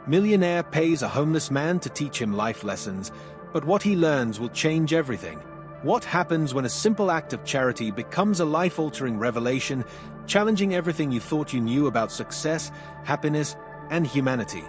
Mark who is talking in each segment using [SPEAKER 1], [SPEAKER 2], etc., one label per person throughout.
[SPEAKER 1] Millionaire pays a homeless man to teach him life lessons, but what he learns will change everything. What happens when a simple act of charity becomes a life-altering revelation, challenging everything you thought you knew about success, happiness, and humanity?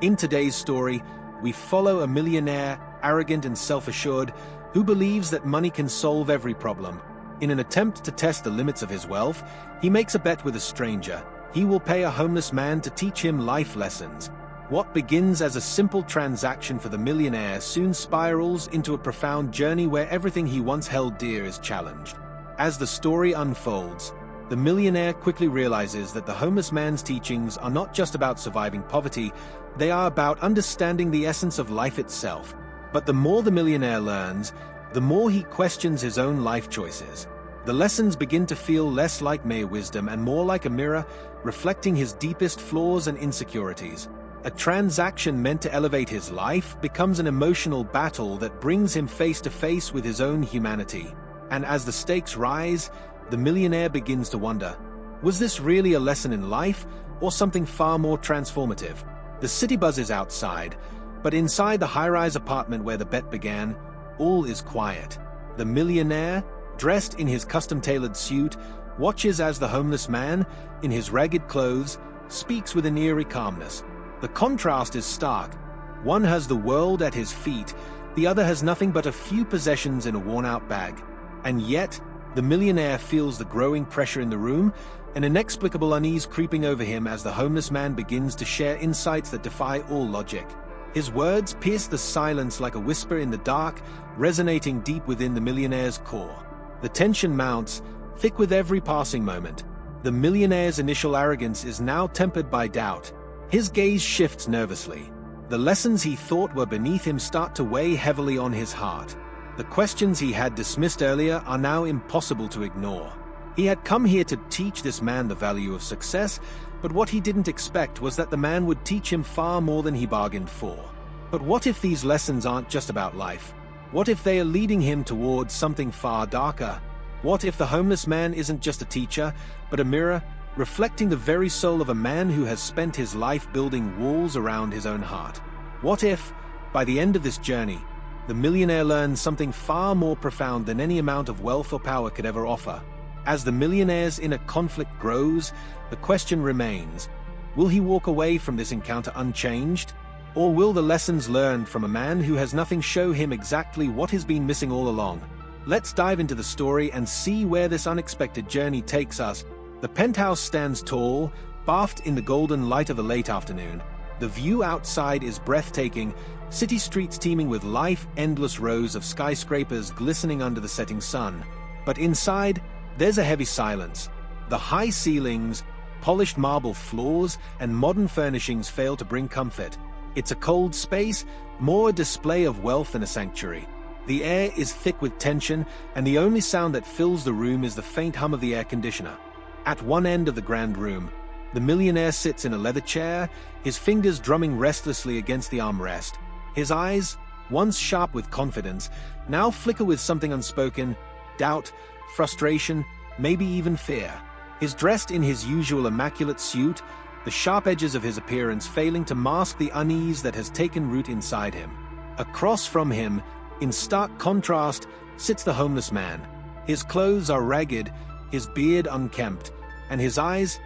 [SPEAKER 1] In today's story, we follow a millionaire, arrogant and self-assured, who believes that money can solve every problem. In an attempt to test the limits of his wealth, he makes a bet with a stranger. He will pay a homeless man to teach him life lessons. What begins as a simple transaction for the millionaire soon spirals into a profound journey where everything he once held dear is challenged. As the story unfolds, the millionaire quickly realizes that the homeless man's teachings are not just about surviving poverty, they are about understanding the essence of life itself. But the more the millionaire learns, the more he questions his own life choices. The lessons begin to feel less like mere wisdom and more like a mirror, reflecting his deepest flaws and insecurities. A transaction meant to elevate his life becomes an emotional battle that brings him face to face with his own humanity. And as the stakes rise, the millionaire begins to wonder, was this really a lesson in life, or something far more transformative? The city buzzes outside, but inside the high-rise apartment where the bet began, all is quiet. The millionaire, dressed in his custom-tailored suit, watches as the homeless man, in his ragged clothes, speaks with an eerie calmness. The contrast is stark. One has the world at his feet, the other has nothing but a few possessions in a worn-out bag. And yet, the millionaire feels the growing pressure in the room, an inexplicable unease creeping over him as the homeless man begins to share insights that defy all logic. His words pierce the silence like a whisper in the dark, resonating deep within the millionaire's core. The tension mounts, thick with every passing moment. The millionaire's initial arrogance is now tempered by doubt. His gaze shifts nervously. The lessons he thought were beneath him start to weigh heavily on his heart. The questions he had dismissed earlier are now impossible to ignore. He had come here to teach this man the value of success, but what he didn't expect was that the man would teach him far more than he bargained for. But what if these lessons aren't just about life? What if they are leading him towards something far darker? What if the homeless man isn't just a teacher, but a mirror, reflecting the very soul of a man who has spent his life building walls around his own heart? What if, by the end of this journey, the millionaire learns something far more profound than any amount of wealth or power could ever offer? As the millionaire's inner conflict grows, the question remains, will he walk away from this encounter unchanged? Or will the lessons learned from a man who has nothing show him exactly what has been missing all along? Let's dive into the story and see where this unexpected journey takes us. The penthouse stands tall, bathed in the golden light of a late afternoon. The view outside is breathtaking, city streets teeming with life, endless rows of skyscrapers glistening under the setting sun. But inside, there's a heavy silence. The high ceilings, polished marble floors, and modern furnishings fail to bring comfort. It's a cold space, more a display of wealth than a sanctuary. The air is thick with tension, and the only sound that fills the room is the faint hum of the air conditioner. At one end of the grand room, the millionaire sits in a leather chair, his fingers drumming restlessly against the armrest. His eyes, once sharp with confidence, now flicker with something unspoken, doubt, frustration, maybe even fear. He's dressed in his usual immaculate suit, the sharp edges of his appearance failing to mask the unease that has taken root inside him. Across from him, in stark contrast, sits the homeless man. His clothes are ragged, his beard unkempt, and his eyes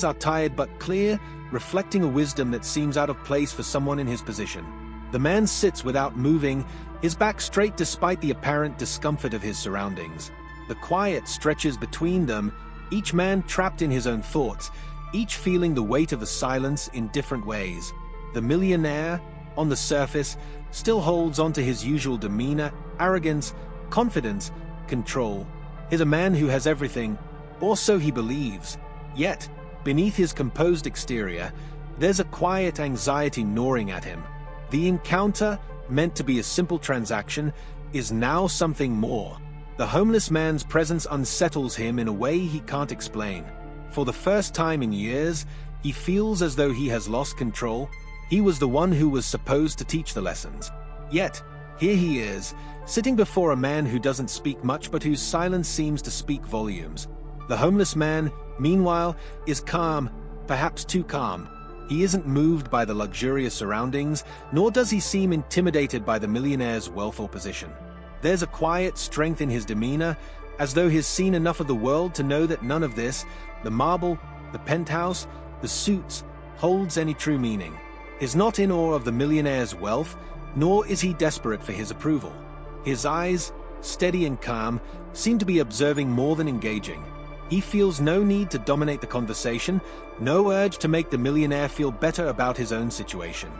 [SPEAKER 1] are tired but clear, reflecting a wisdom that seems out of place for someone in his position. The man sits without moving, his back straight despite the apparent discomfort of his surroundings. The quiet stretches between them, each man trapped in his own thoughts, each feeling the weight of the silence in different ways. The millionaire, on the surface, still holds on to his usual demeanor, arrogance, confidence, control. He's a man who has everything, or so he believes. Yet, beneath his composed exterior, there's a quiet anxiety gnawing at him. The encounter, meant to be a simple transaction, is now something more. The homeless man's presence unsettles him in a way he can't explain. For the first time in years, he feels as though he has lost control. He was the one who was supposed to teach the lessons. Yet, here he is, sitting before a man who doesn't speak much but whose silence seems to speak volumes. The homeless man, meanwhile, is calm, perhaps too calm. He isn't moved by the luxurious surroundings, nor does he seem intimidated by the millionaire's wealth or position. There's a quiet strength in his demeanor, as though he's seen enough of the world to know that none of this, the marble, the penthouse, the suits, holds any true meaning. He's not in awe of the millionaire's wealth, nor is he desperate for his approval. His eyes, steady and calm, seem to be observing more than engaging. He feels no need to dominate the conversation, no urge to make the millionaire feel better about his own situation.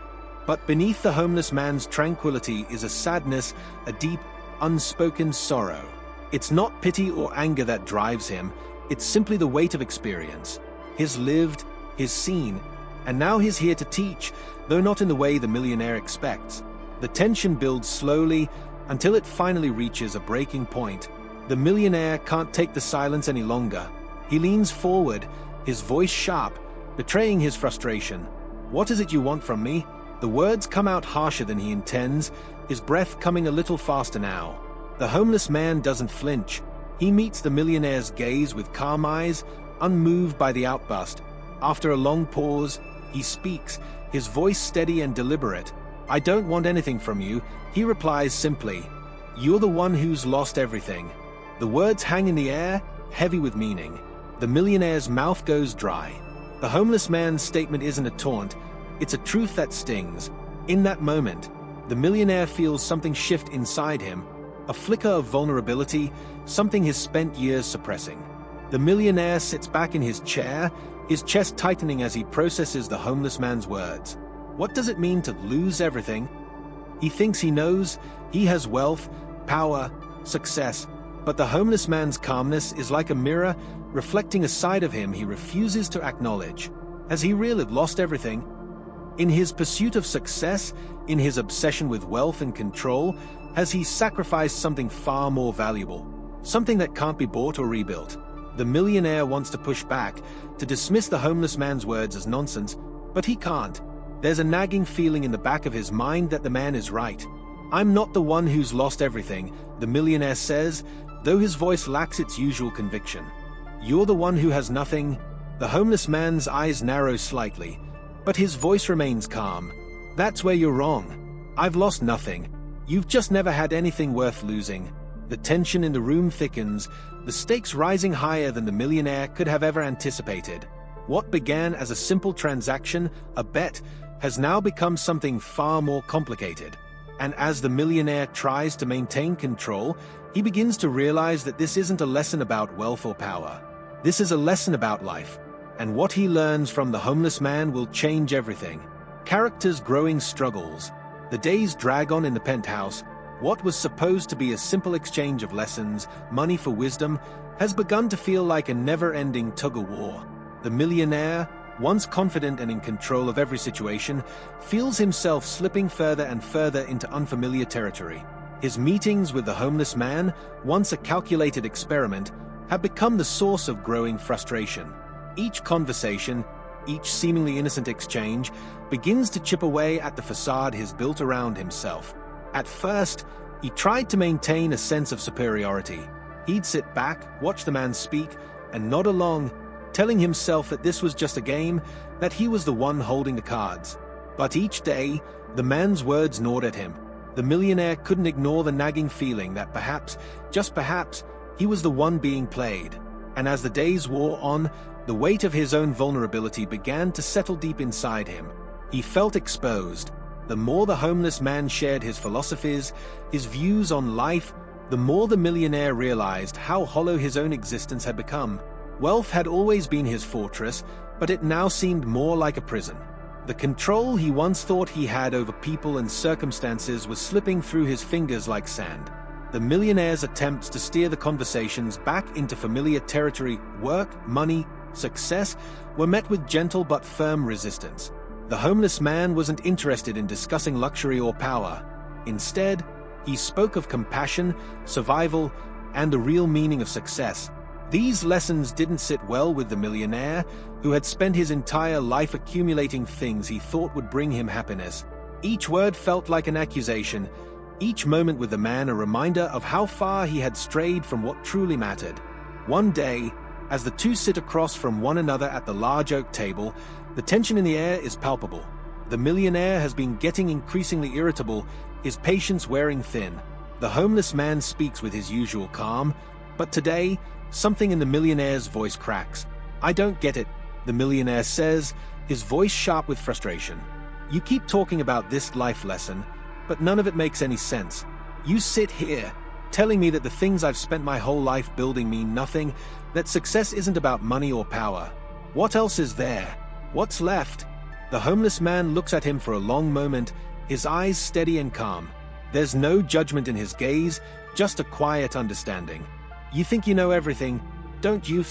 [SPEAKER 1] But beneath the homeless man's tranquility is a sadness, a deep, unspoken sorrow. It's not pity or anger that drives him, it's simply the weight of experience. He's lived, he's seen, and now he's here to teach, though not in the way the millionaire expects. The tension builds slowly until it finally reaches a breaking point. The millionaire can't take the silence any longer. He leans forward, his voice sharp, betraying his frustration. "What is it you want from me?" The words come out harsher than he intends, his breath coming a little faster now. The homeless man doesn't flinch. He meets the millionaire's gaze with calm eyes, unmoved by the outburst. After a long pause, he speaks, his voice steady and deliberate. "I don't want anything from you," he replies simply. "You're the one who's lost everything." The words hang in the air, heavy with meaning. The millionaire's mouth goes dry. The homeless man's statement isn't a taunt, it's a truth that stings. In that moment, the millionaire feels something shift inside him, a flicker of vulnerability, something he's spent years suppressing. The millionaire sits back in his chair, his chest tightening as he processes the homeless man's words. What does it mean to lose everything? He thinks he knows, he has wealth, power, success, but the homeless man's calmness is like a mirror, reflecting a side of him he refuses to acknowledge. Has he really lost everything? In his pursuit of success, in his obsession with wealth and control, has he sacrificed something far more valuable? Something that can't be bought or rebuilt? The millionaire wants to push back, to dismiss the homeless man's words as nonsense, but he can't. There's a nagging feeling in the back of his mind that the man is right. "I'm not the one who's lost everything," the millionaire says, though his voice lacks its usual conviction. "You're the one who has nothing." The homeless man's eyes narrow slightly, but his voice remains calm. "That's where you're wrong. I've lost nothing. You've just never had anything worth losing." The tension in the room thickens, the stakes rising higher than the millionaire could have ever anticipated. What began as a simple transaction, a bet, has now become something far more complicated. And as the millionaire tries to maintain control, he begins to realize that this isn't a lesson about wealth or power. This is a lesson about life. And what he learns from the homeless man will change everything. Characters' growing struggles. The days drag on in the penthouse. What was supposed to be a simple exchange of lessons, money for wisdom, has begun to feel like a never-ending tug-of-war. The millionaire, once confident and in control of every situation, feels himself slipping further and further into unfamiliar territory. His meetings with the homeless man, once a calculated experiment, have become the source of growing frustration. Each conversation, each seemingly innocent exchange, begins to chip away at the facade he's built around himself. At first, he tried to maintain a sense of superiority. He'd sit back, watch the man speak, and nod along, telling himself that this was just a game, that he was the one holding the cards. But each day, the man's words gnawed at him. The millionaire couldn't ignore the nagging feeling that perhaps, just perhaps, he was the one being played. And as the days wore on, the weight of his own vulnerability began to settle deep inside him. He felt exposed. The more the homeless man shared his philosophies, his views on life, the more the millionaire realized how hollow his own existence had become. Wealth had always been his fortress, but it now seemed more like a prison. The control he once thought he had over people and circumstances was slipping through his fingers like sand. The millionaire's attempts to steer the conversations back into familiar territory, work, money, success, were met with gentle but firm resistance. The homeless man wasn't interested in discussing luxury or power. Instead, he spoke of compassion, survival, and the real meaning of success. These lessons didn't sit well with the millionaire, who had spent his entire life accumulating things he thought would bring him happiness. Each word felt like an accusation, each moment with the man a reminder of how far he had strayed from what truly mattered. One day, as the two sit across from one another at the large oak table, The tension in the air is palpable. The millionaire has been getting increasingly irritable, his patience wearing thin. The homeless man speaks with his usual calm, but today, something in the millionaire's voice cracks. "I don't get it," the millionaire says, his voice sharp with frustration. "You keep talking about this life lesson, but none of it makes any sense. You sit here, telling me that the things I've spent my whole life building mean nothing, that success isn't about money or power. What else is there? What's left?" The homeless man looks at him for a long moment, his eyes steady and calm. There's no judgment in his gaze, just a quiet understanding. "You think you know everything, don't you?"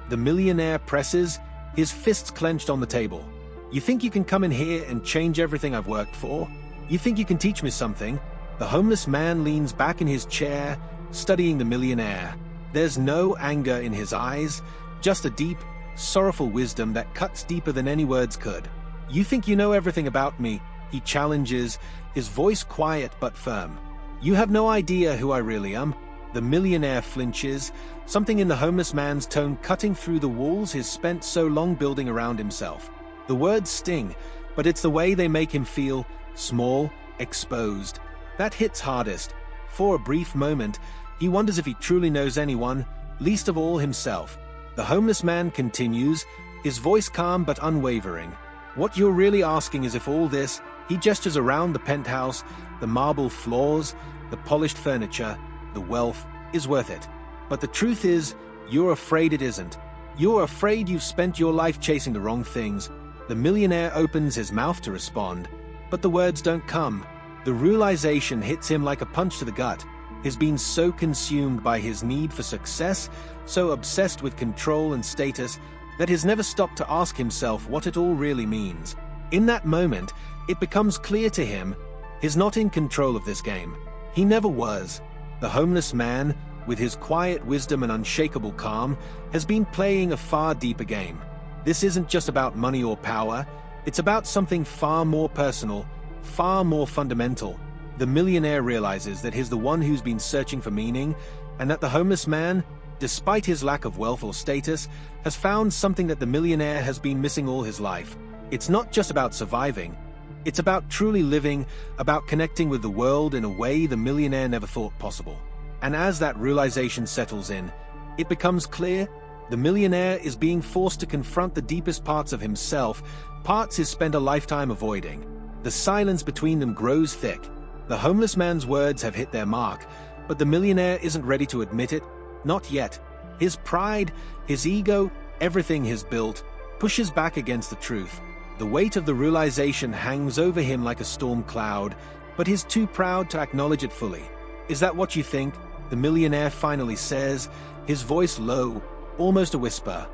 [SPEAKER 1] The millionaire presses, his fists clenched on the table. "You think you can come in here and change everything I've worked for? You think you can teach me something?" The homeless man leans back in his chair, studying the millionaire. There's no anger in his eyes, just a deep, sorrowful wisdom that cuts deeper than any words could. "You think you know everything about me?" he challenges, his voice quiet but firm. "You have no idea who I really am." The millionaire flinches, something in the homeless man's tone cutting through the walls he's spent so long building around himself. The words sting, but it's the way they make him feel, small, exposed. That hits hardest. For a brief moment, he wonders if he truly knows anyone, least of all himself. The homeless man continues, his voice calm but unwavering. "What you're really asking is if all this," he gestures around the penthouse, the marble floors, the polished furniture, the wealth, "is worth it. But the truth is, you're afraid it isn't. You're afraid you've spent your life chasing the wrong things." The millionaire opens his mouth to respond, but the words don't come. The realization hits him like a punch to the gut. He's been so consumed by his need for success, so obsessed with control and status, that he's never stopped to ask himself what it all really means. In that moment, it becomes clear to him he's not in control of this game. He never was. The homeless man, with his quiet wisdom and unshakable calm, has been playing a far deeper game. This isn't just about money or power, it's about something far more personal, far more fundamental. The millionaire realizes that he's the one who's been searching for meaning, and that the homeless man, despite his lack of wealth or status, has found something that the millionaire has been missing all his life. It's not just about surviving, it's about truly living, about connecting with the world in a way the millionaire never thought possible. And as that realization settles in, it becomes clear the millionaire is being forced to confront the deepest parts of himself, parts he's spent a lifetime avoiding. The silence between them grows thick. The homeless man's words have hit their mark, but the millionaire isn't ready to admit it. Not yet. His pride, his ego, everything he's built, pushes back against the truth. The weight of the realization hangs over him like a storm cloud, but he's too proud to acknowledge it fully. "Is that what you think?" the millionaire finally says, his voice low, almost a whisper.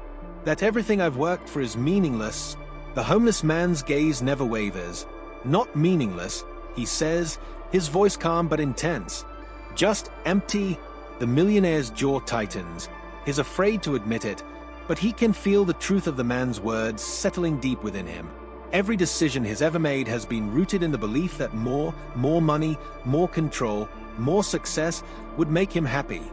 [SPEAKER 1] "That everything I've worked for is meaningless?" The homeless man's gaze never wavers. "Not meaningless," he says, his voice calm but intense. "Just empty." The millionaire's jaw tightens. He's afraid to admit it, but he can feel the truth of the man's words settling deep within him. Every decision he's ever made has been rooted in the belief that more money, more control, more success would make him happy.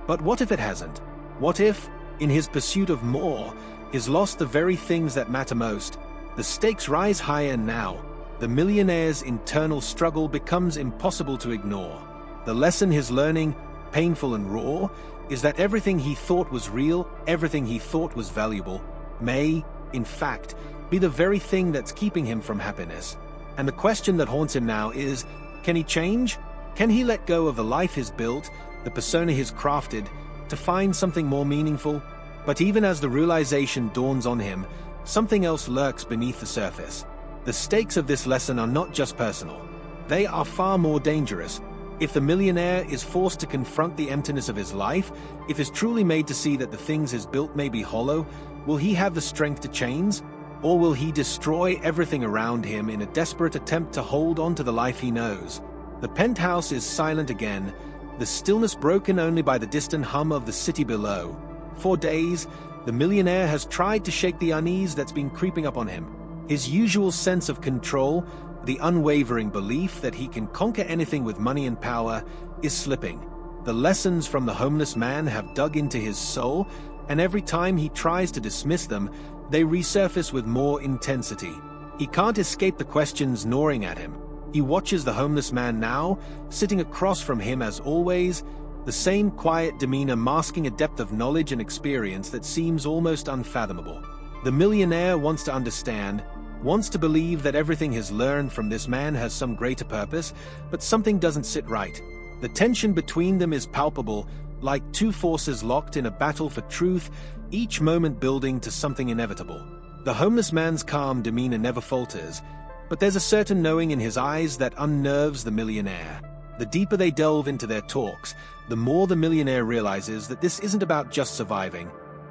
[SPEAKER 1] But what if it hasn't? What if, in his pursuit of more, he's lost the very things that matter most? The stakes rise higher now. The millionaire's internal struggle becomes impossible to ignore. The lesson he's learning, painful and raw, is that everything he thought was real, everything he thought was valuable, may, in fact, be the very thing that's keeping him from happiness. And the question that haunts him now is, can he change? Can he let go of the life he's built, the persona he's crafted, to find something more meaningful? But even as the realization dawns on him, something else lurks beneath the surface. The stakes of this lesson are not just personal. They are far more dangerous. If the millionaire is forced to confront the emptiness of his life, if he's truly made to see that the things he's built may be hollow, will he have the strength to change? Or will he destroy everything around him in a desperate attempt to hold on to the life he knows? The penthouse is silent again, the stillness broken only by the distant hum of the city below. For days, the millionaire has tried to shake the unease that's been creeping up on him. His usual sense of control, the unwavering belief that he can conquer anything with money and power, is slipping. The lessons from the homeless man have dug into his soul, and every time he tries to dismiss them, They resurface with more intensity. He can't escape the questions gnawing at him. He watches the homeless man now, sitting across from him as always, the same quiet demeanor masking a depth of knowledge and experience that seems almost unfathomable. The millionaire wants to understand, wants to believe that everything he's learned from this man has some greater purpose, but something doesn't sit right. The tension between them is palpable, like two forces locked in a battle for truth, each moment building to something inevitable. The homeless man's calm demeanor never falters, but there's a certain knowing in his eyes that unnerves the millionaire. The deeper they delve into their talks, the more the millionaire realizes that this isn't about just surviving.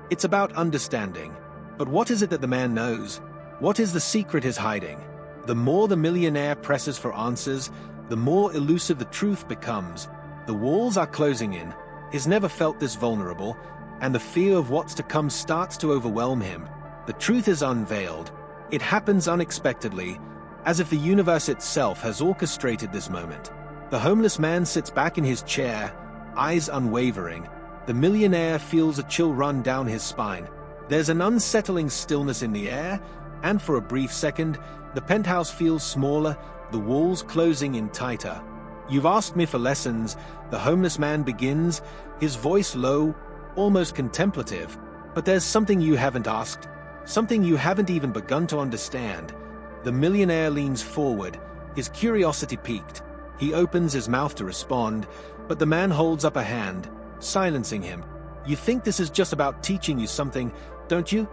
[SPEAKER 1] It's about understanding. But what is it that the man knows? What is the secret he's hiding? The more the millionaire presses for answers, the more elusive the truth becomes. The walls are closing in. He's never felt this vulnerable, and the fear of what's to come starts to overwhelm him. The truth is unveiled. It happens unexpectedly, as if the universe itself has orchestrated this moment. The homeless man sits back in his chair, eyes unwavering. The millionaire feels a chill run down his spine. There's an unsettling stillness in the air, and for a brief second, the penthouse feels smaller, the walls closing in tighter. "You've asked me for lessons," the homeless man begins, his voice low, almost contemplative. "But there's something you haven't asked, something you haven't even begun to understand." The millionaire leans forward, his curiosity piqued. He opens his mouth to respond, but the man holds up a hand, silencing him. "You think this is just about teaching you something, don't you?"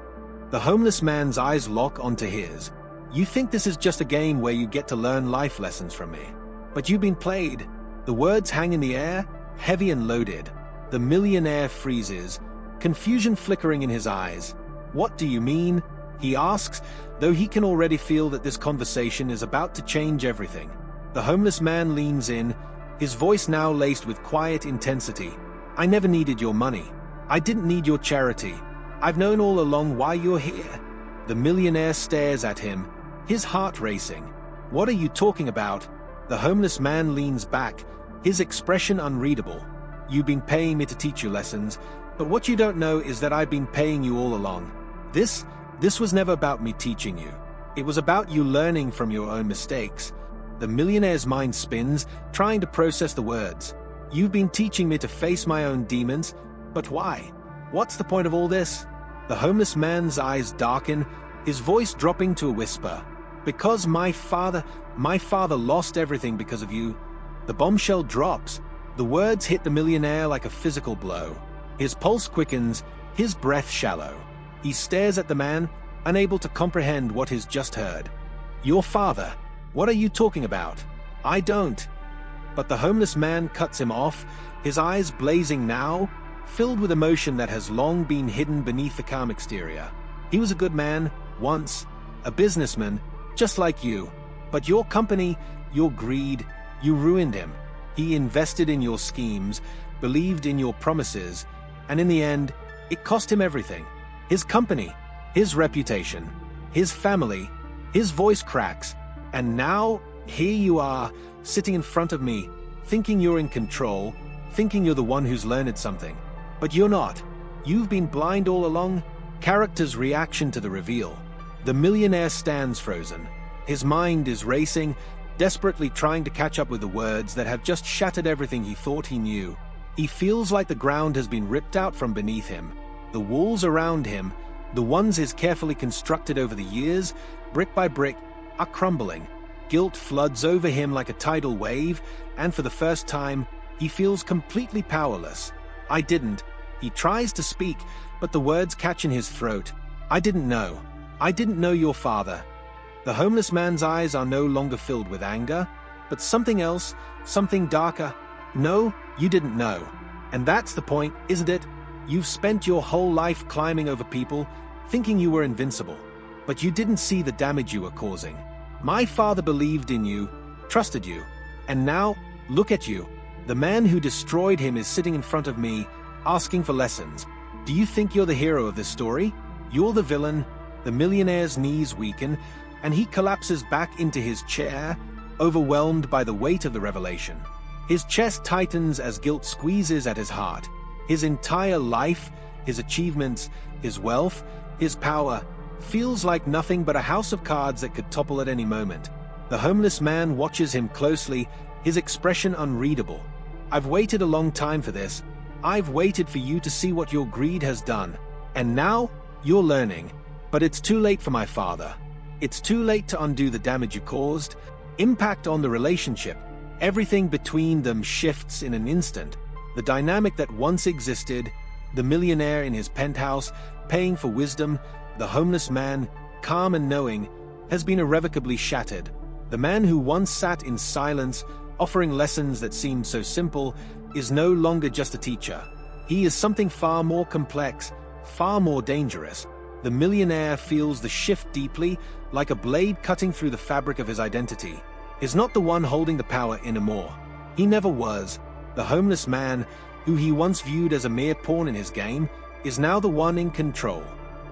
[SPEAKER 1] The homeless man's eyes lock onto his. "You think this is just a game where you get to learn life lessons from me. But you've been played." The words hang in the air, heavy and loaded. The millionaire freezes, confusion flickering in his eyes. "What do you mean?" he asks, though he can already feel that this conversation is about to change everything. The homeless man leans in, his voice now laced with quiet intensity. "I never needed your money. I didn't need your charity. I've known all along why you're here." The millionaire stares at him, his heart racing. "What are you talking about?" The homeless man leans back, his expression unreadable. "You've been paying me to teach you lessons, but what you don't know is that I've been paying you all along. This was never about me teaching you. It was about you learning from your own mistakes." The millionaire's mind spins, trying to process the words. "You've been teaching me to face my own demons, but why? What's the point of all this?" The homeless man's eyes darken, his voice dropping to a whisper. "Because my father lost everything because of you." The bombshell drops. The words hit the millionaire like a physical blow. His pulse quickens, his breath shallow. He stares at the man, unable to comprehend what he's just heard. "Your father? What are you talking about?" "I don't." But the homeless man cuts him off, his eyes blazing now, filled with emotion that has long been hidden beneath the calm exterior. "He was a good man, once, a businessman, just like you. But your company, your greed, you ruined him. He invested in your schemes, believed in your promises, and in the end, it cost him everything. His company, his reputation, his family." His voice cracks. "And now, here you are, sitting in front of me, thinking you're in control, thinking you're the one who's learned something. But you're not. You've been blind all along." Character's reaction to the reveal. The millionaire stands frozen. His mind is racing, desperately trying to catch up with the words that have just shattered everything he thought he knew. He feels like the ground has been ripped out from beneath him. The walls around him, the ones he's carefully constructed over the years, brick by brick, are crumbling. Guilt floods over him like a tidal wave, and for the first time, he feels completely powerless. "I didn't." He tries to speak, but the words catch in his throat. "I didn't know. I didn't know your father." The homeless man's eyes are no longer filled with anger, but something else, something darker. "No, you didn't know. And that's the point, isn't it? You've spent your whole life climbing over people, thinking you were invincible. But you didn't see the damage you were causing. My father believed in you, trusted you. And now, look at you. The man who destroyed him is sitting in front of me, asking for lessons. Do you think you're the hero of this story? You're the villain." The millionaire's knees weaken, and he collapses back into his chair, overwhelmed by the weight of the revelation. His chest tightens as guilt squeezes at his heart. His entire life, his achievements, his wealth, his power, feels like nothing but a house of cards that could topple at any moment. The homeless man watches him closely, his expression unreadable. I've waited a long time for this. I've waited for you to see what your greed has done. And now, you're learning. But it's too late for my father. It's too late to undo the damage you caused. Impact on the relationship. Everything between them shifts in an instant. The dynamic that once existed, the millionaire in his penthouse, paying for wisdom, the homeless man, calm and knowing, has been irrevocably shattered. The man who once sat in silence, offering lessons that seemed so simple, is no longer just a teacher. He is something far more complex, far more dangerous. The millionaire feels the shift deeply, like a blade cutting through the fabric of his identity. He's not the one holding the power anymore. He never was. The homeless man, who he once viewed as a mere pawn in his game, is now the one in control.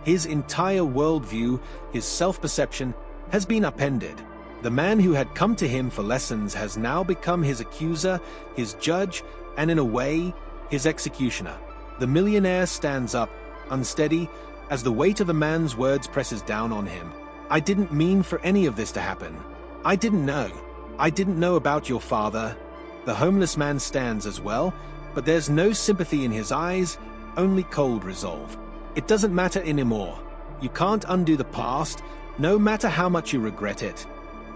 [SPEAKER 1] His entire worldview, his self-perception, has been upended. The man who had come to him for lessons has now become his accuser, his judge, and in a way, his executioner. The millionaire stands up, unsteady, as the weight of a man's words presses down on him. I didn't mean for any of this to happen. I didn't know. I didn't know about your father. The homeless man stands as well, but there's no sympathy in his eyes, only cold resolve. It doesn't matter anymore. You can't undo the past, no matter how much you regret it.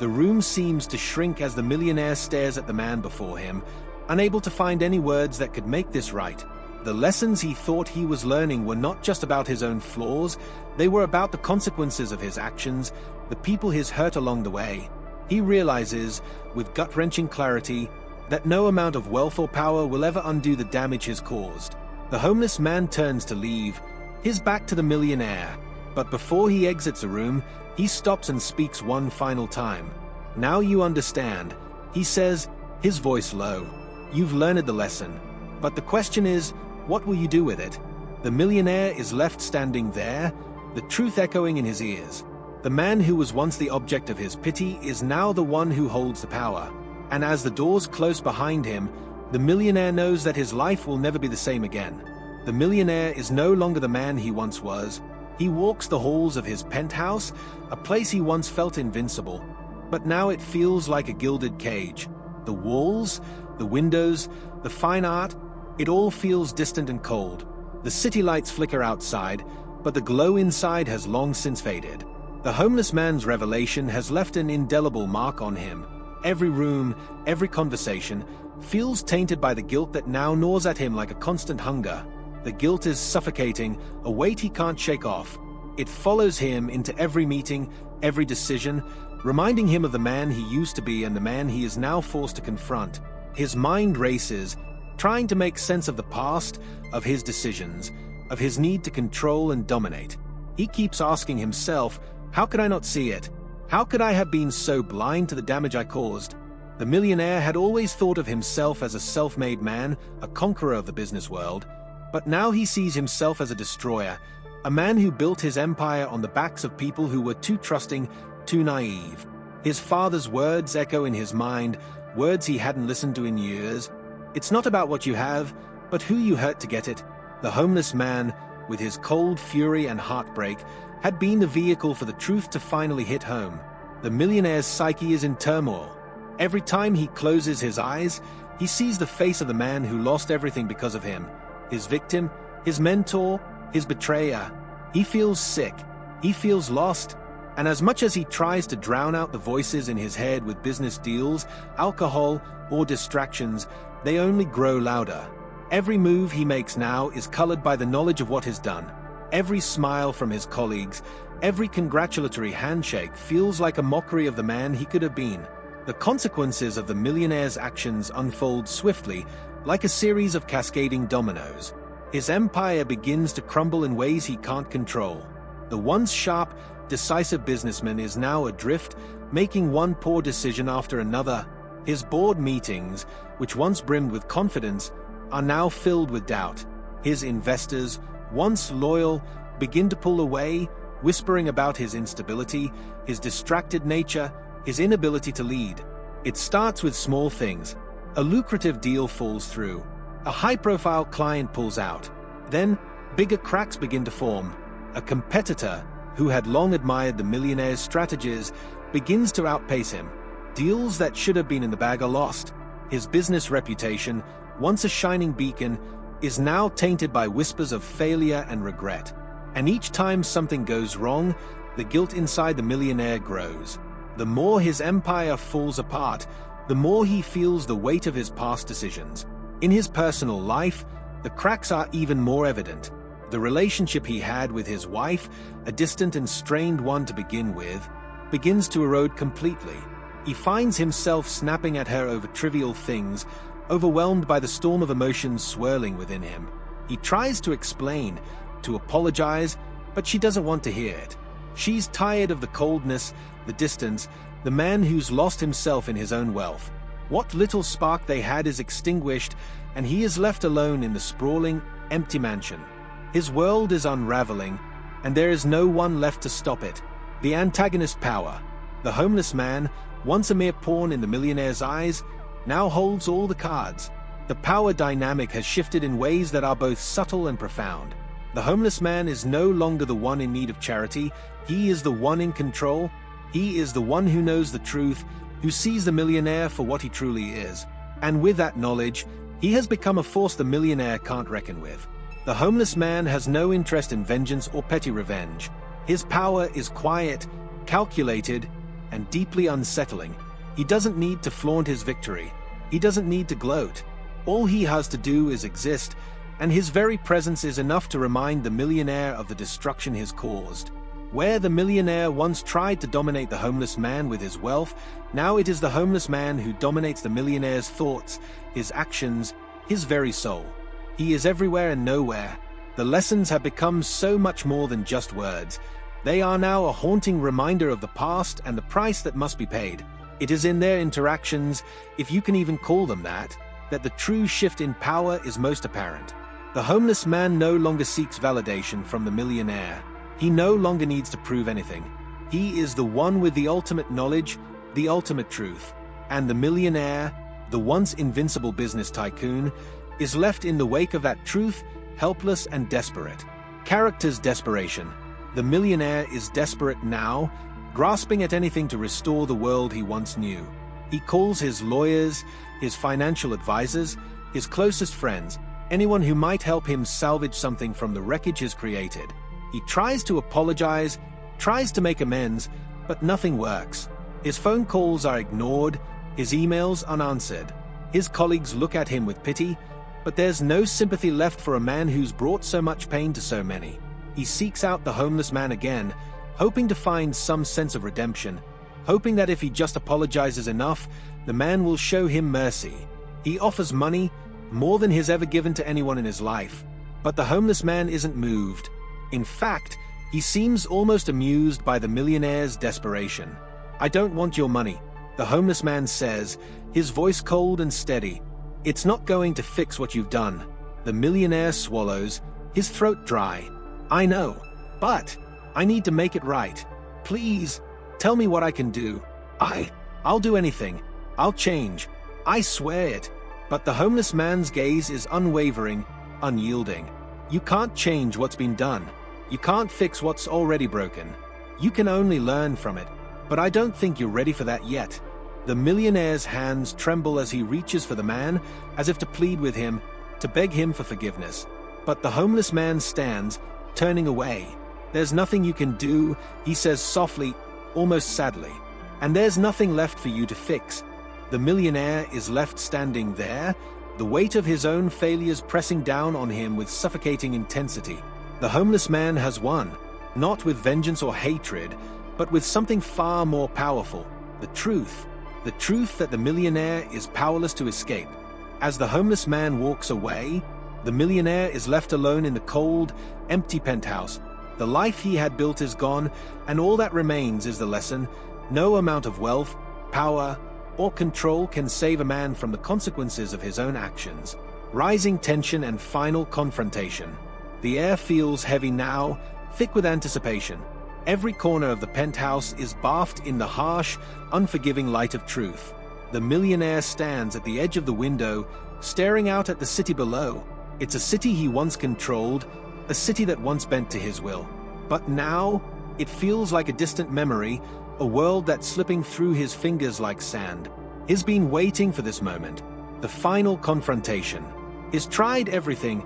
[SPEAKER 1] The room seems to shrink as the millionaire stares at the man before him, unable to find any words that could make this right. The lessons he thought he was learning were not just about his own flaws, they were about the consequences of his actions, the people he's hurt along the way. He realizes, with gut-wrenching clarity, that no amount of wealth or power will ever undo the damage he's caused. The homeless man turns to leave, his back to the millionaire. But before he exits the room, he stops and speaks one final time. Now you understand, he says, his voice low. You've learned the lesson. But the question is, what will you do with it? The millionaire is left standing there, the truth echoing in his ears. The man who was once the object of his pity is now the one who holds the power. And as the doors close behind him, the millionaire knows that his life will never be the same again. The millionaire is no longer the man he once was. He walks the halls of his penthouse, a place he once felt invincible. But now it feels like a gilded cage. The walls, the windows, the fine art, it all feels distant and cold. The city lights flicker outside, but the glow inside has long since faded. The homeless man's revelation has left an indelible mark on him. Every room, every conversation, feels tainted by the guilt that now gnaws at him like a constant hunger. The guilt is suffocating, a weight he can't shake off. It follows him into every meeting, every decision, reminding him of the man he used to be and the man he is now forced to confront. His mind races, trying to make sense of the past, of his decisions, of his need to control and dominate. He keeps asking himself, how could I not see it? How could I have been so blind to the damage I caused? The millionaire had always thought of himself as a self-made man, a conqueror of the business world. But now he sees himself as a destroyer, a man who built his empire on the backs of people who were too trusting, too naive. His father's words echo in his mind, words he hadn't listened to in years. It's not about what you have, but who you hurt to get it. The homeless man, with his cold fury and heartbreak, had been the vehicle for the truth to finally hit home. The millionaire's psyche is in turmoil. Every time he closes his eyes, he sees the face of the man who lost everything because of him. His victim, his mentor, his betrayer. He feels sick. He feels lost. And as much as he tries to drown out the voices in his head with business deals, alcohol, or distractions, they only grow louder. Every move he makes now is colored by the knowledge of what he's done. Every smile from his colleagues, every congratulatory handshake feels like a mockery of the man he could have been. The consequences of the millionaire's actions unfold swiftly, like a series of cascading dominoes. His empire begins to crumble in ways he can't control. The once sharp, decisive businessman is now adrift, making one poor decision after another. His board meetings, which once brimmed with confidence, are now filled with doubt. His investors, once loyal, begin to pull away, whispering about his instability, his distracted nature, his inability to lead. It starts with small things. A lucrative deal falls through. A high-profile client pulls out. Then, bigger cracks begin to form. A competitor, who had long admired the millionaire's strategies, begins to outpace him. Deals that should have been in the bag are lost. His business reputation, once a shining beacon, is now tainted by whispers of failure and regret. And each time something goes wrong, the guilt inside the millionaire grows. The more his empire falls apart, the more he feels the weight of his past decisions. In his personal life, the cracks are even more evident. The relationship he had with his wife, a distant and strained one to begin with, begins to erode completely. He finds himself snapping at her over trivial things, overwhelmed by the storm of emotions swirling within him. He tries to explain, to apologize, but she doesn't want to hear it. She's tired of the coldness, the distance, the man who's lost himself in his own wealth. What little spark they had is extinguished, and he is left alone in the sprawling, empty mansion. His world is unraveling, and there is no one left to stop it. The antagonist power, the homeless man, once a mere pawn in the millionaire's eyes, now holds all the cards. The power dynamic has shifted in ways that are both subtle and profound. The homeless man is no longer the one in need of charity. He is the one in control. He is the one who knows the truth, who sees the millionaire for what he truly is. And with that knowledge, he has become a force the millionaire can't reckon with. The homeless man has no interest in vengeance or petty revenge. His power is quiet, calculated, and deeply unsettling. He doesn't need to flaunt his victory. He doesn't need to gloat. All he has to do is exist, and his very presence is enough to remind the millionaire of the destruction he's caused. Where the millionaire once tried to dominate the homeless man with his wealth, now it is the homeless man who dominates the millionaire's thoughts, his actions, his very soul. He is everywhere and nowhere. The lessons have become so much more than just words. They are now a haunting reminder of the past and the price that must be paid. It is in their interactions, if you can even call them that the true shift in power is most apparent. The homeless man no longer seeks validation from the millionaire. He no longer needs to prove anything. He is the one with the ultimate knowledge, the ultimate truth. And the millionaire, the once invincible business tycoon, is left in the wake of that truth, helpless and desperate. Character's desperation. The millionaire is desperate now, grasping at anything to restore the world he once knew. He calls his lawyers, his financial advisors, his closest friends, anyone who might help him salvage something from the wreckage he's created. He tries to apologize, tries to make amends, but nothing works. His phone calls are ignored, his emails unanswered. His colleagues look at him with pity, but there's no sympathy left for a man who's brought so much pain to so many. He seeks out the homeless man again, hoping to find some sense of redemption, hoping that if he just apologizes enough, the man will show him mercy. He offers money, more than he's ever given to anyone in his life. But the homeless man isn't moved. In fact, he seems almost amused by the millionaire's desperation. "I don't want your money," the homeless man says, his voice cold and steady. "It's not going to fix what you've done." The millionaire swallows, his throat dry. "I know, but I need to make it right. Please, tell me what I can do. I'll do anything. I'll change. I swear it." But the homeless man's gaze is unwavering, unyielding. "You can't change what's been done. You can't fix what's already broken. You can only learn from it, but I don't think you're ready for that yet." The millionaire's hands tremble as he reaches for the man, as if to plead with him, to beg him for forgiveness. But the homeless man stands, turning away. "There's nothing you can do," he says softly, almost sadly. "And there's nothing left for you to fix." The millionaire is left standing there, the weight of his own failures pressing down on him with suffocating intensity. The homeless man has won, not with vengeance or hatred, but with something far more powerful, the truth. The truth that the millionaire is powerless to escape. As the homeless man walks away, the millionaire is left alone in the cold, empty penthouse. The life he had built is gone, and all that remains is the lesson: no amount of wealth, power, or control can save a man from the consequences of his own actions. Rising tension and final confrontation. The air feels heavy now, thick with anticipation. Every corner of the penthouse is bathed in the harsh, unforgiving light of truth. The millionaire stands at the edge of the window, staring out at the city below. It's a city he once controlled, a city that once bent to his will. But now, It feels like a distant memory, a world that's slipping through his fingers like sand. He's been waiting for this moment, the final confrontation. He's tried everything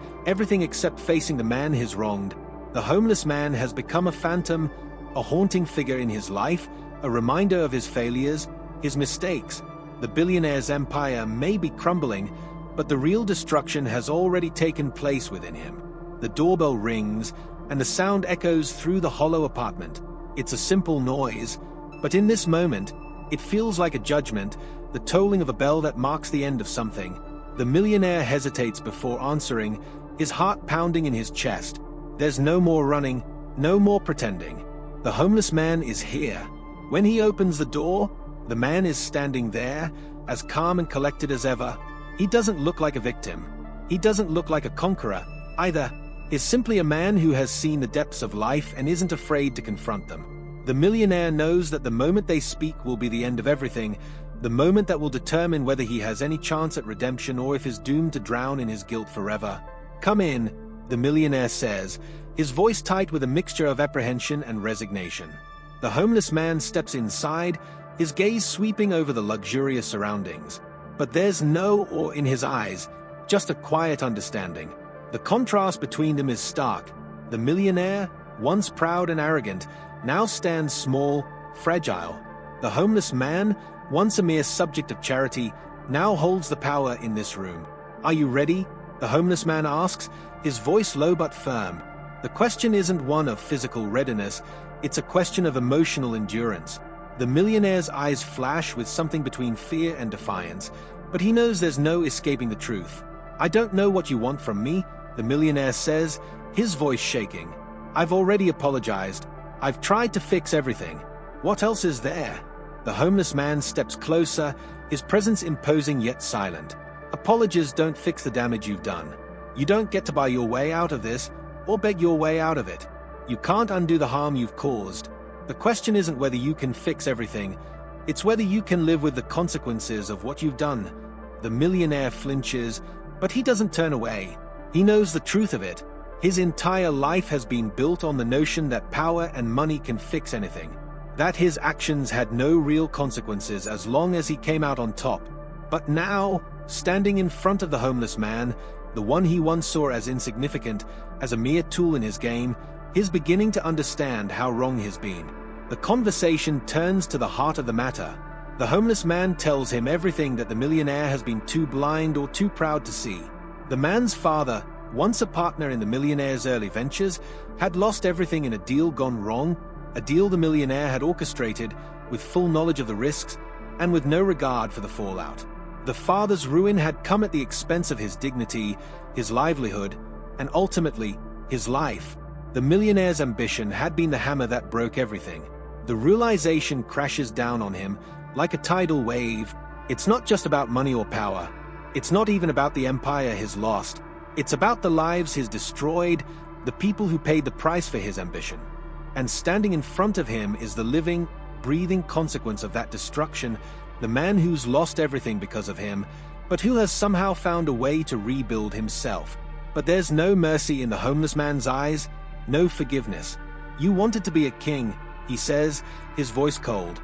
[SPEAKER 1] except facing the man he's wronged. The homeless man has become a phantom, a haunting figure in his life, a reminder of his failures, his mistakes. The billionaire's empire may be crumbling, but the real destruction has already taken place within him. The doorbell rings, and the sound echoes through the hollow apartment. It's a simple noise, but in this moment, it feels like a judgment, the tolling of a bell that marks the end of something. The millionaire hesitates before answering, his heart pounding in his chest. There's no more running, no more pretending. The homeless man is here. When he opens the door, the man is standing there, as calm and collected as ever. He doesn't look like a victim. He doesn't look like a conqueror, either. He's simply a man who has seen the depths of life and isn't afraid to confront them. The millionaire knows that the moment they speak will be the end of everything, the moment that will determine whether he has any chance at redemption or if he's doomed to drown in his guilt forever. "Come in," the millionaire says, his voice tight with a mixture of apprehension and resignation. The homeless man steps inside, his gaze sweeping over the luxurious surroundings. But there's no awe in his eyes, just a quiet understanding. The contrast between them is stark. The millionaire, once proud and arrogant, now stands small, fragile. The homeless man, once a mere subject of charity, now holds the power in this room. "Are you ready?" the homeless man asks, his voice low but firm. The question isn't one of physical readiness, it's a question of emotional endurance. The millionaire's eyes flash with something between fear and defiance, but he knows there's no escaping the truth. "I don't know what you want from me," the millionaire says, his voice shaking. "I've already apologized. I've tried to fix everything. What else is there?" The homeless man steps closer, his presence imposing yet silent. "Apologies don't fix the damage you've done. You don't get to buy your way out of this, or beg your way out of it. You can't undo the harm you've caused. The question isn't whether you can fix everything, it's whether you can live with the consequences of what you've done." The millionaire flinches, but he doesn't turn away. He knows the truth of it. His entire life has been built on the notion that power and money can fix anything, that his actions had no real consequences as long as he came out on top. But now, standing in front of the homeless man, the one he once saw as insignificant, as a mere tool in his game, he's beginning to understand how wrong he's been. The conversation turns to the heart of the matter. The homeless man tells him everything that the millionaire has been too blind or too proud to see. The man's father, once a partner in the millionaire's early ventures, had lost everything in a deal gone wrong, a deal the millionaire had orchestrated, with full knowledge of the risks, and with no regard for the fallout. The father's ruin had come at the expense of his dignity, his livelihood, and ultimately, his life. The millionaire's ambition had been the hammer that broke everything. The realization crashes down on him like a tidal wave. It's not just about money or power. It's not even about the empire he's lost. It's about the lives he's destroyed, the people who paid the price for his ambition. And standing in front of him is the living, breathing consequence of that destruction, the man who's lost everything because of him, but who has somehow found a way to rebuild himself. But there's no mercy in the homeless man's eyes, no forgiveness. "You wanted to be a king," he says, his voice cold.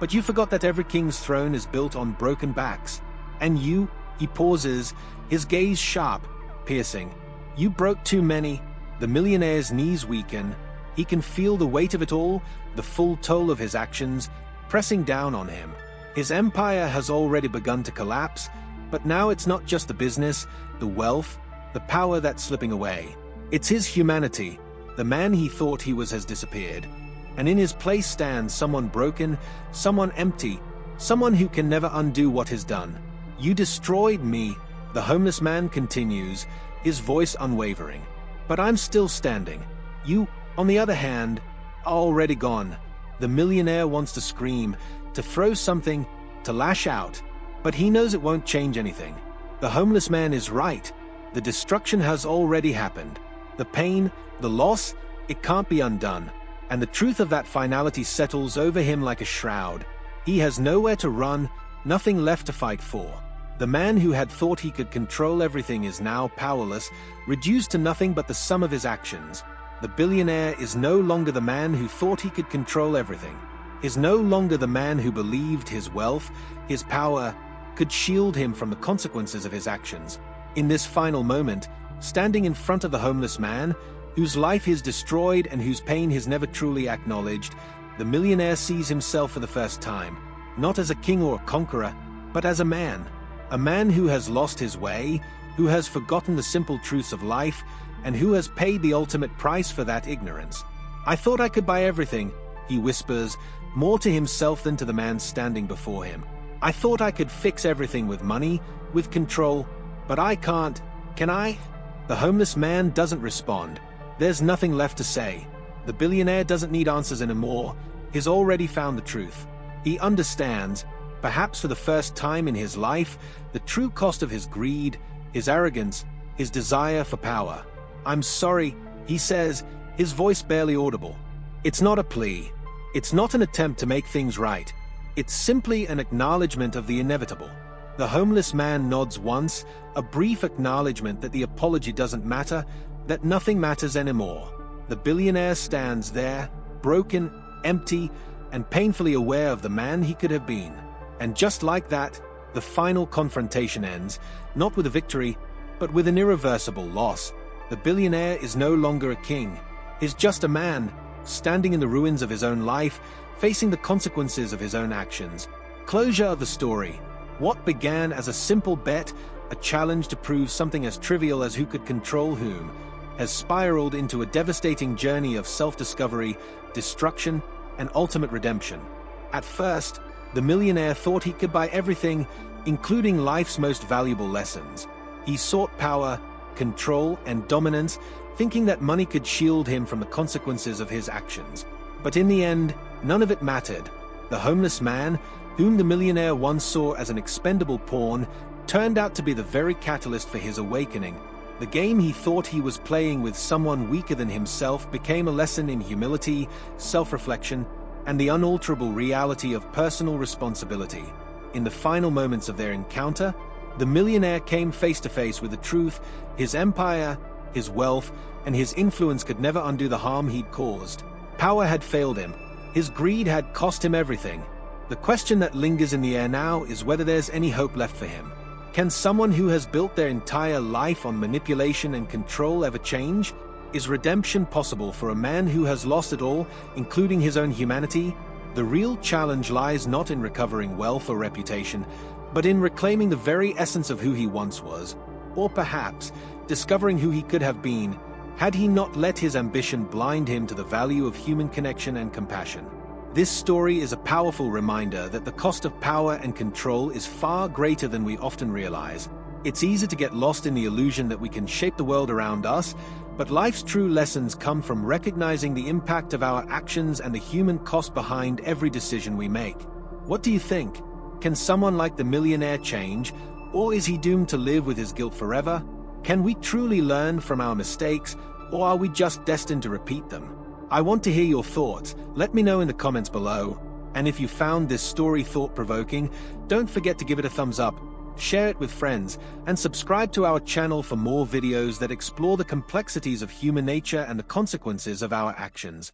[SPEAKER 1] "But you forgot that every king's throne is built on broken backs. And you," he pauses, his gaze sharp, piercing. "You broke too many." The millionaire's knees weaken. He can feel the weight of it all, the full toll of his actions, pressing down on him. His empire has already begun to collapse, but now it's not just the business, the wealth, the power that's slipping away. It's his humanity. The man he thought he was has disappeared. And in his place stands someone broken, someone empty, someone who can never undo what he's done. "You destroyed me," the homeless man continues, his voice unwavering. "But I'm still standing. You, on the other hand, are already gone." The millionaire wants to scream, to throw something, to lash out, but he knows it won't change anything. The homeless man is right. The destruction has already happened. The pain, the loss, it can't be undone. And the truth of that finality settles over him like a shroud. He has nowhere to run, nothing left to fight for. The man who had thought he could control everything is now powerless, reduced to nothing but the sum of his actions. The billionaire is no longer the man who thought he could control everything. Is no longer the man who believed his wealth, his power, could shield him from the consequences of his actions. In this final moment, standing in front of the homeless man, whose life is destroyed and whose pain is never truly acknowledged, the millionaire sees himself for the first time, not as a king or a conqueror, but as a man who has lost his way, who has forgotten the simple truths of life, and who has paid the ultimate price for that ignorance. "I thought I could buy everything," he whispers, more to himself than to the man standing before him. "I thought I could fix everything with money, with control, but I can't, can I?" The homeless man doesn't respond. There's nothing left to say. The billionaire doesn't need answers anymore. He's already found the truth. He understands, perhaps for the first time in his life, the true cost of his greed, his arrogance, his desire for power. "I'm sorry," he says, his voice barely audible. It's not a plea. It's not an attempt to make things right. It's simply an acknowledgement of the inevitable. The homeless man nods once, a brief acknowledgement that the apology doesn't matter, that nothing matters anymore. The billionaire stands there, broken, empty, and painfully aware of the man he could have been. And just like that, the final confrontation ends, not with a victory, but with an irreversible loss. The billionaire is no longer a king. He's just a man, standing in the ruins of his own life, facing the consequences of his own actions. Closure of the story. What began as a simple bet, a challenge to prove something as trivial as who could control whom, has spiraled into a devastating journey of self-discovery, destruction, and ultimate redemption. At first, the millionaire thought he could buy everything, including life's most valuable lessons. He sought power, control, and dominance, thinking that money could shield him from the consequences of his actions. But in the end, none of it mattered. The homeless man, whom the millionaire once saw as an expendable pawn, turned out to be the very catalyst for his awakening. The game he thought he was playing with someone weaker than himself became a lesson in humility, self-reflection, and the unalterable reality of personal responsibility. In the final moments of their encounter, the millionaire came face to face with the truth: his empire, his wealth, and his influence could never undo the harm he'd caused. Power had failed him. His greed had cost him everything. The question that lingers in the air now is whether there's any hope left for him. Can someone who has built their entire life on manipulation and control ever change? Is redemption possible for a man who has lost it all, including his own humanity? The real challenge lies not in recovering wealth or reputation, but in reclaiming the very essence of who he once was, or perhaps discovering who he could have been, had he not let his ambition blind him to the value of human connection and compassion. This story is a powerful reminder that the cost of power and control is far greater than we often realize. It's easy to get lost in the illusion that we can shape the world around us, but life's true lessons come from recognizing the impact of our actions and the human cost behind every decision we make. What do you think? Can someone like the millionaire change, or is he doomed to live with his guilt forever? Can we truly learn from our mistakes, or are we just destined to repeat them? I want to hear your thoughts. Let me know in the comments below. And if you found this story thought-provoking, don't forget to give it a thumbs up, share it with friends, and subscribe to our channel for more videos that explore the complexities of human nature and the consequences of our actions.